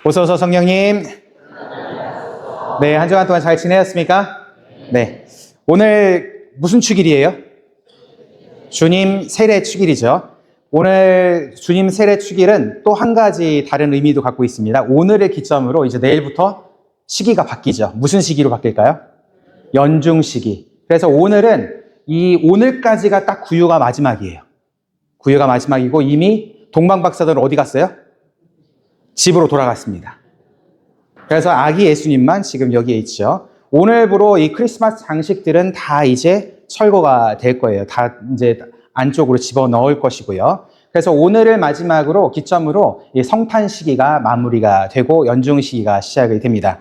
어서 오서 성령님. 네, 한 주간 동안 잘 지내셨습니까? 네. 오늘 무슨 축일이에요? 주님 세례 축일이죠. 오늘 주님 세례 축일은 또 한 가지 다른 의미도 갖고 있습니다. 오늘을 기점으로 이제 내일부터 시기가 바뀌죠. 무슨 시기로 바뀔까요? 연중 시기. 그래서 오늘은 이 오늘까지가 딱 구유가 마지막이에요. 구유가 마지막이고 이미 동방박사들은 어디 갔어요? 집으로 돌아갔습니다. 그래서 아기 예수님만 지금 여기에 있죠. 오늘부로 이 크리스마스 장식들은 다 이제 철거가 될 거예요. 다 이제 안쪽으로 집어넣을 것이고요. 그래서 오늘을 마지막으로 기점으로 이 성탄 시기가 마무리가 되고 연중 시기가 시작이 됩니다.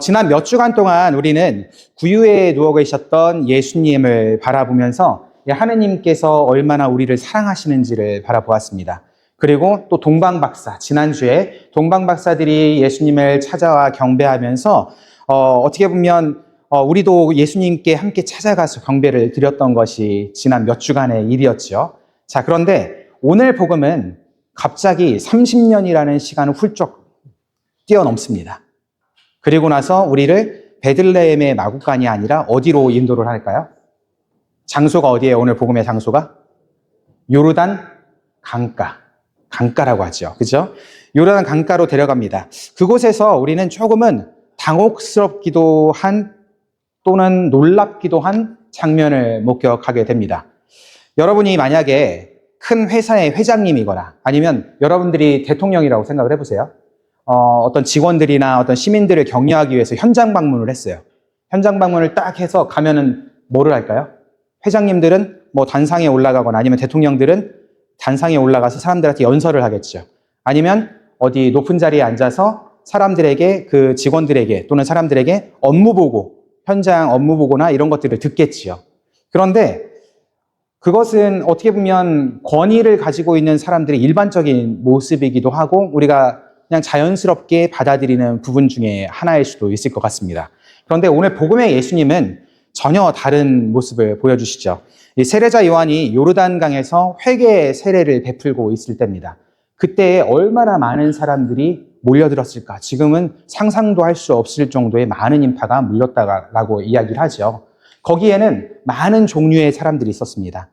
지난 몇 주간 동안 우리는 구유에 누워 계셨던 예수님을 바라보면서 하느님께서 얼마나 우리를 사랑하시는지를 바라보았습니다. 그리고 또 동방박사, 지난주에 동방박사들이 예수님을 찾아와 경배하면서 어떻게 보면 우리도 예수님께 함께 찾아가서 경배를 드렸던 것이 지난 몇 주간의 일이었죠. 자, 그런데 오늘 복음은 갑자기 30년이라는 시간을 훌쩍 뛰어넘습니다. 그리고 나서 우리를 베들레헴의 마구간이 아니라 어디로 인도를 할까요? 장소가 어디예요? 오늘 복음의 장소가? 요르단 강가라고 하죠. 그죠? 요르단 강가로 데려갑니다. 그곳에서 우리는 조금은 당혹스럽기도 한 또는 놀랍기도 한 장면을 목격하게 됩니다. 여러분이 만약에 큰 회사의 회장님이거나 아니면 여러분들이 대통령이라고 생각을 해보세요. 어떤 직원들이나 어떤 시민들을 격려하기 위해서 현장 방문을 했어요. 현장 방문을 딱 해서 가면은 뭐를 할까요? 회장님들은 뭐 단상에 올라가거나 아니면 대통령들은 단상에 올라가서 사람들한테 연설을 하겠죠. 아니면 어디 높은 자리에 앉아서 사람들에게, 그 직원들에게 또는 사람들에게 업무 보고, 현장 업무 보고나 이런 것들을 듣겠지요. 그런데 그것은 어떻게 보면 권위를 가지고 있는 사람들의 일반적인 모습이기도 하고 우리가 그냥 자연스럽게 받아들이는 부분 중에 하나일 수도 있을 것 같습니다. 그런데 오늘 복음의 예수님은 전혀 다른 모습을 보여주시죠. 이 세례자 요한이 요르단강에서 회개의 세례를 베풀고 있을 때입니다. 그때 얼마나 많은 사람들이 몰려들었을까? 지금은 상상도 할 수 없을 정도의 많은 인파가 몰렸다라고 이야기를 하죠. 거기에는 많은 종류의 사람들이 있었습니다.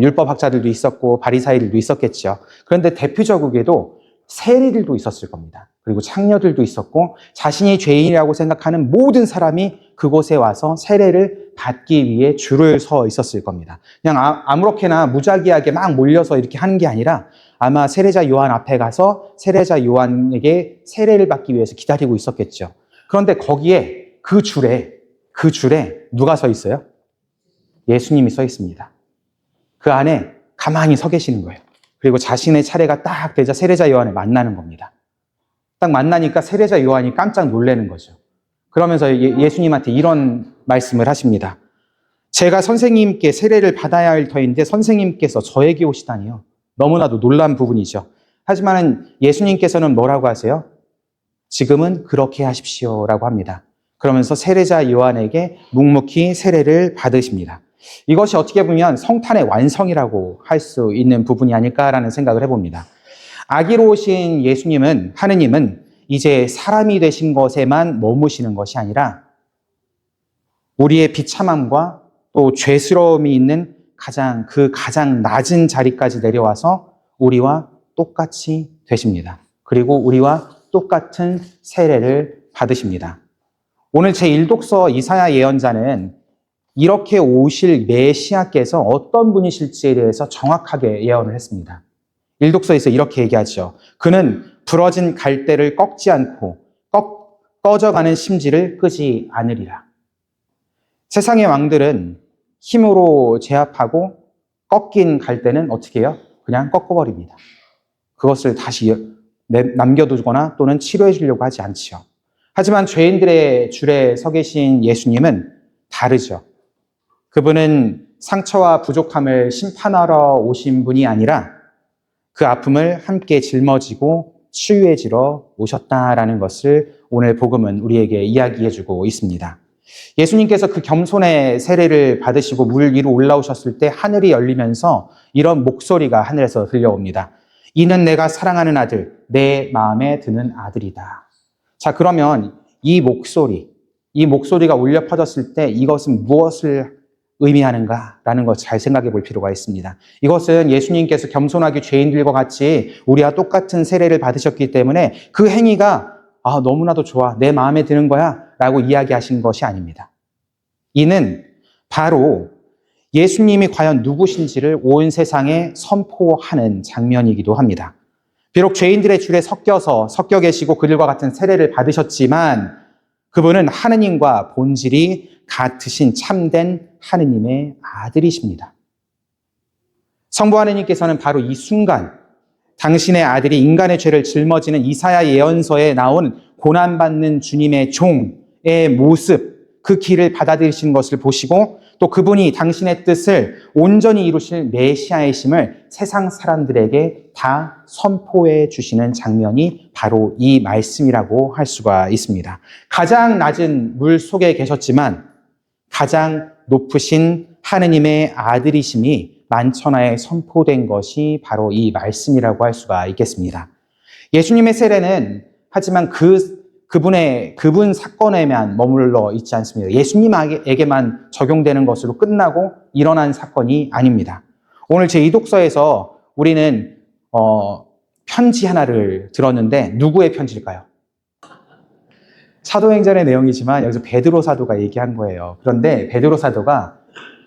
율법학자들도 있었고 바리사이들도 있었겠죠. 그런데 대표적으로도 세리들도 있었을 겁니다. 그리고 창녀들도 있었고 자신이 죄인이라고 생각하는 모든 사람이 그곳에 와서 세례를 받기 위해 줄을 서 있었을 겁니다. 그냥 아무렇게나 무작위하게 막 몰려서 이렇게 하는 게 아니라 아마 세례자 요한 앞에 가서 세례자 요한에게 세례를 받기 위해서 기다리고 있었겠죠. 그런데 거기에 그 줄에 누가 서 있어요? 예수님이 서 있습니다. 그 안에 가만히 서 계시는 거예요. 그리고 자신의 차례가 딱 되자 세례자 요한을 만나는 겁니다. 딱 만나니까 세례자 요한이 깜짝 놀라는 거죠. 그러면서 예수님한테 이런 말씀을 하십니다. 제가 선생님께 세례를 받아야 할 터인데 선생님께서 저에게 오시다니요. 너무나도 놀란 부분이죠. 하지만 예수님께서는 뭐라고 하세요? 지금은 그렇게 하십시오라고 합니다. 그러면서 세례자 요한에게 묵묵히 세례를 받으십니다. 이것이 어떻게 보면 성탄의 완성이라고 할 수 있는 부분이 아닐까라는 생각을 해봅니다. 아기로 오신 예수님은, 하느님은 이제 사람이 되신 것에만 머무시는 것이 아니라 우리의 비참함과 또 죄스러움이 있는 가장 낮은 자리까지 내려와서 우리와 똑같이 되십니다. 그리고 우리와 똑같은 세례를 받으십니다. 오늘 제1독서 이사야 예언자는 이렇게 오실 메시아께서 어떤 분이실지에 대해서 정확하게 예언을 했습니다. 1독서에서 이렇게 얘기하죠. 그는 부러진 갈대를 꺾지 않고 꺼져가는 심지를 끄지 않으리라. 세상의 왕들은 힘으로 제압하고 꺾인 갈대는 어떻게 해요? 그냥 꺾어버립니다. 그것을 다시 남겨두거나 또는 치료해 주려고 하지 않지요. 하지만 죄인들의 줄에 서 계신 예수님은 다르죠. 그분은 상처와 부족함을 심판하러 오신 분이 아니라 그 아픔을 함께 жил머지고 치유해 주러 오셨다라는 것을 오늘 복음은 우리에게 이야기해주고 있습니다. 예수님께서 그 겸손의 세례를 받으시고 물 위로 올라오셨을 때 하늘이 열리면서 이런 목소리가 하늘에서 들려옵니다. 이는 내가 사랑하는 아들, 내 마음에 드는 아들이다. 자, 그러면 이 목소리가 울려 퍼졌을 때 이것은 무엇을 의미하는가라는 것 잘 생각해 볼 필요가 있습니다. 이것은 예수님께서 겸손하게 죄인들과 같이 우리와 똑같은 세례를 받으셨기 때문에 그 행위가 너무나도 좋아, 내 마음에 드는 거야 라고 이야기하신 것이 아닙니다. 이는 바로 예수님이 과연 누구신지를 온 세상에 선포하는 장면이기도 합니다. 비록 죄인들의 줄에 섞여 계시고 그들과 같은 세례를 받으셨지만 그분은 하느님과 본질이 같으신 참된 하느님의 아들이십니다. 성부 하느님께서는 바로 이 순간 당신의 아들이 인간의 죄를 짊어지는 이사야 예언서에 나온 고난받는 주님의 종의 모습, 그 길을 받아들이신 것을 보시고 또 그분이 당신의 뜻을 온전히 이루실 메시아이심을 세상 사람들에게 다 선포해 주시는 장면이 바로 이 말씀이라고 할 수가 있습니다. 가장 낮은 물 속에 계셨지만 가장 높으신 하느님의 아들이심이 만천하에 선포된 것이 바로 이 말씀이라고 할 수가 있겠습니다. 예수님의 세례는 하지만 그분 사건에만 머물러 있지 않습니다. 예수님에게만 적용되는 것으로 끝나고 일어난 사건이 아닙니다. 오늘 제2독서에서 우리는 편지 하나를 들었는데 누구의 편지일까요? 사도행전의 내용이지만 여기서 베드로 사도가 얘기한 거예요. 그런데 베드로 사도가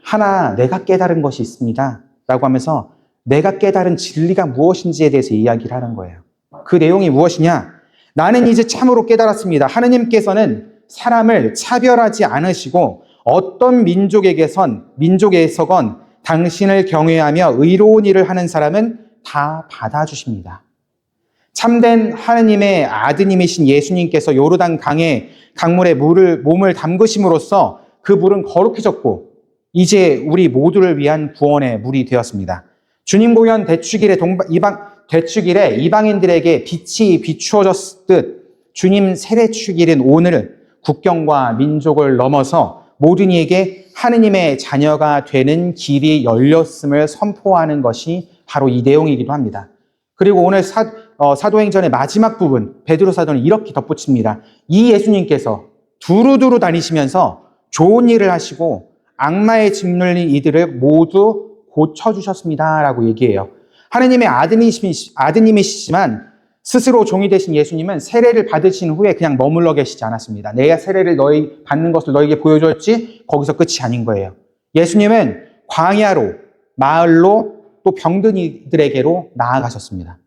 하나 내가 깨달은 것이 있습니다 라고 하면서 내가 깨달은 진리가 무엇인지에 대해서 이야기를 하는 거예요. 그 내용이 무엇이냐? 나는 이제 참으로 깨달았습니다. 하느님께서는 사람을 차별하지 않으시고 어떤 민족에서건 당신을 경외하며 의로운 일을 하는 사람은 다 받아주십니다. 참된 하느님의 아드님이신 예수님께서 요르단 강물에 몸을 담그심으로써 그 물은 거룩해졌고 이제 우리 모두를 위한 구원의 물이 되었습니다. 주님 공연 대축일에 이방인들에게 빛이 비추어졌듯 주님 세례축일인 오늘 국경과 민족을 넘어서 모든 이에게 하느님의 자녀가 되는 길이 열렸음을 선포하는 것이 바로 이 내용이기도 합니다. 그리고 오늘 사도행전의 마지막 부분 베드로 사도는 이렇게 덧붙입니다. 이 예수님께서 두루두루 다니시면서 좋은 일을 하시고 악마에 짓눌린 이들을 모두 고쳐주셨습니다 라고 얘기해요. 하느님의 아드님이시지만 스스로 종이 되신 예수님은 세례를 받으신 후에 그냥 머물러 계시지 않았습니다. 내가 세례를 받는 것을 너에게 보여줬지 거기서 끝이 아닌 거예요. 예수님은 광야로, 마을로 또 병든 이들에게로 나아가셨습니다.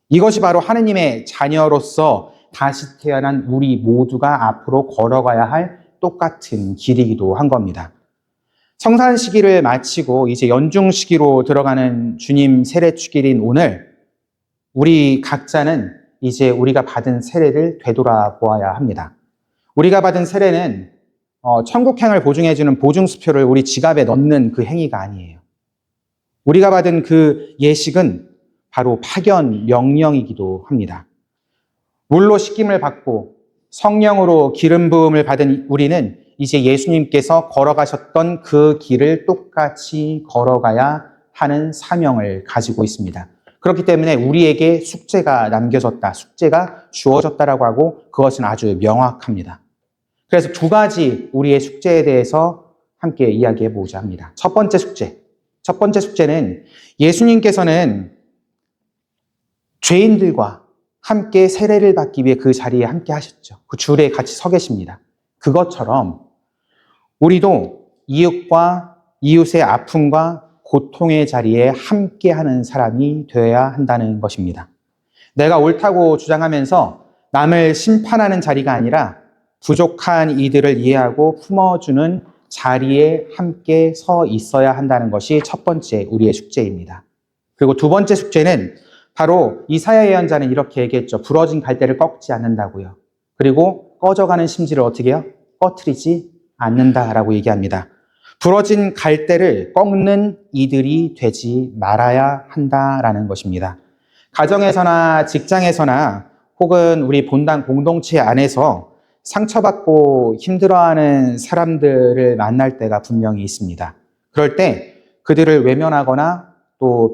이것이 바로 하느님의 자녀로서 다시 태어난 우리 모두가 앞으로 걸어가야 할 똑같은 길이기도 한 겁니다. 성산 시기를 마치고 이제 연중 시기로 들어가는 주님 세례축일인 오늘 우리 각자는 이제 우리가 받은 세례를 되돌아보아야 합니다. 우리가 받은 세례는 천국행을 보증해주는 보증수표를 우리 지갑에 넣는 그 행위가 아니에요. 우리가 받은 그 예식은 바로 파견 명령이기도 합니다. 물로 씻김을 받고 성령으로 기름 부음을 받은 우리는 이제 예수님께서 걸어가셨던 그 길을 똑같이 걸어가야 하는 사명을 가지고 있습니다. 그렇기 때문에 우리에게 숙제가 남겨졌다, 숙제가 주어졌다라고 하고 그것은 아주 명확합니다. 그래서 두 가지 우리의 숙제에 대해서 함께 이야기해 보고자 합니다. 첫 번째 숙제는 예수님께서는 죄인들과 함께 세례를 받기 위해 그 자리에 함께 하셨죠. 그 줄에 같이 서 계십니다. 그것처럼 우리도 이웃의 아픔과 고통의 자리에 함께하는 사람이 되어야 한다는 것입니다. 내가 옳다고 주장하면서 남을 심판하는 자리가 아니라 부족한 이들을 이해하고 품어주는 자리에 함께 서 있어야 한다는 것이 첫 번째 우리의 숙제입니다. 그리고 두 번째 숙제는 바로 이사야 예언자는 이렇게 얘기했죠. 부러진 갈대를 꺾지 않는다고요. 그리고 꺼져가는 심지를 어떻게 해요? 꺼트리지 않는다라고 얘기합니다. 부러진 갈대를 꺾는 이들이 되지 말아야 한다라는 것입니다. 가정에서나 직장에서나 혹은 우리 본당 공동체 안에서 상처받고 힘들어하는 사람들을 만날 때가 분명히 있습니다. 그럴 때 그들을 외면하거나 또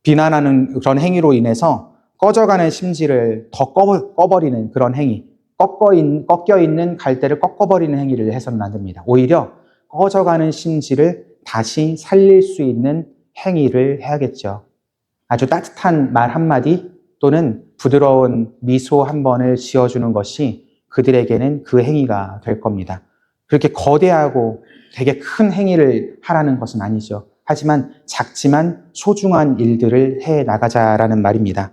비난하는 그런 행위로 인해서 꺼져가는 심지를 더 꺼버리는 그런 행위, 꺾여 있는 갈대를 꺾어버리는 행위를 해서는 안 됩니다. 오히려 꺼져가는 심지를 다시 살릴 수 있는 행위를 해야겠죠. 아주 따뜻한 말 한마디 또는 부드러운 미소 한 번을 지어주는 것이 그들에게는 그 행위가 될 겁니다. 그렇게 거대하고 되게 큰 행위를 하라는 것은 아니죠. 하지만 작지만 소중한 일들을 해 나가자라는 말입니다.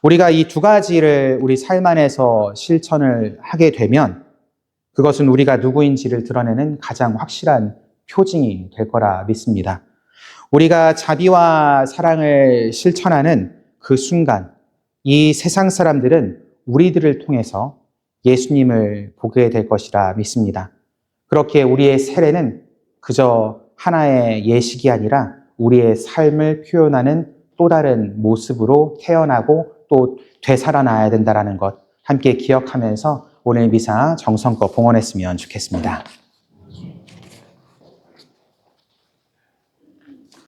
우리가 이 두 가지를 우리 삶 안에서 실천을 하게 되면 그것은 우리가 누구인지를 드러내는 가장 확실한 표징이 될 거라 믿습니다. 우리가 자비와 사랑을 실천하는 그 순간 이 세상 사람들은 우리들을 통해서 예수님을 보게 될 것이라 믿습니다. 그렇게 우리의 세례는 그저 하나의 예식이 아니라 우리의 삶을 표현하는 또 다른 모습으로 태어나고 또 되살아나야 된다는 것 함께 기억하면서 오늘 미사 정성껏 봉헌했으면 좋겠습니다.